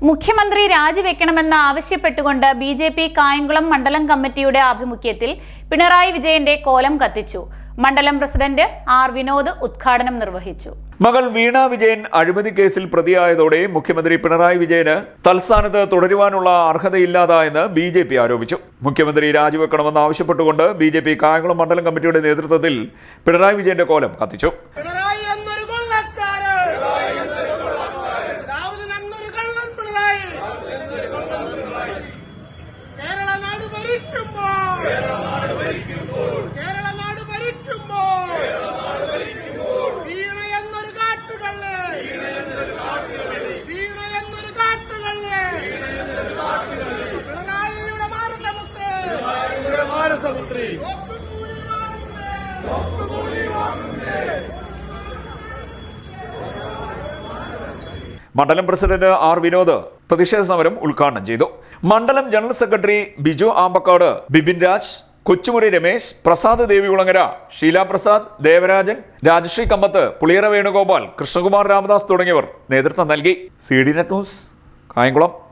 മുഖ്യമന്ത്രി രാജിവെക്കണമെന്ന് ആവശ്യപ്പെട്ടുകൊണ്ട് ബിജെപി കായംകുളം മണ്ഡലം കമ്മിറ്റിയുടെ ആഭിമുഖ്യത്തിൽ പിണറായി വിജയന്റെ കോലം കത്തിച്ചു. മണ്ഡലം പ്രസിഡന്റ് ആർ വിനോദ് ഉദ്ഘാടനം നിർവഹിച്ചു. മകൾ വീണ വിജയൻ അഴിമതി കേസിൽ പ്രതിയായതോടെ മുഖ്യമന്ത്രി പിണറായി വിജയന് തൽസ്ഥാനത്ത് തുടരുവാനുള്ള അർഹതയില്ലാതായെന്ന് ബിജെപി ആരോപിച്ചു. മുഖ്യമന്ത്രി രാജിവെക്കണമെന്ന് ആവശ്യപ്പെട്ടുകൊണ്ട് ബിജെപി കായംകുളം മണ്ഡലം കമ്മിറ്റിയുടെ നേതൃത്വത്തിൽ പിണറായി വിജയന്റെ കോലം കത്തിച്ചു. മണ്ഡലം പ്രസിഡന്റ് ആർ വിനോദ് പ്രതിഷേധ സമരം ഉദ്ഘാടനം ചെയ്തു. മണ്ഡലം ജനറൽ സെക്രട്ടറി ബിജു ആമ്പക്കാട്, ബിപിൻ രാജ്, കൊച്ചുമുറി രമേശ്, പ്രസാദ് ദേവികുളങ്ങര, ഷീല പ്രസാദ്, ദേവരാജൻ, രാജശ്രീ കമ്പത്ത്, പുളിയറ വേണുഗോപാൽ, കൃഷ്ണകുമാർ രാമദാസ് തുടങ്ങിയവർ നേതൃത്വം നൽകി. CDNet news, Kayamkulam.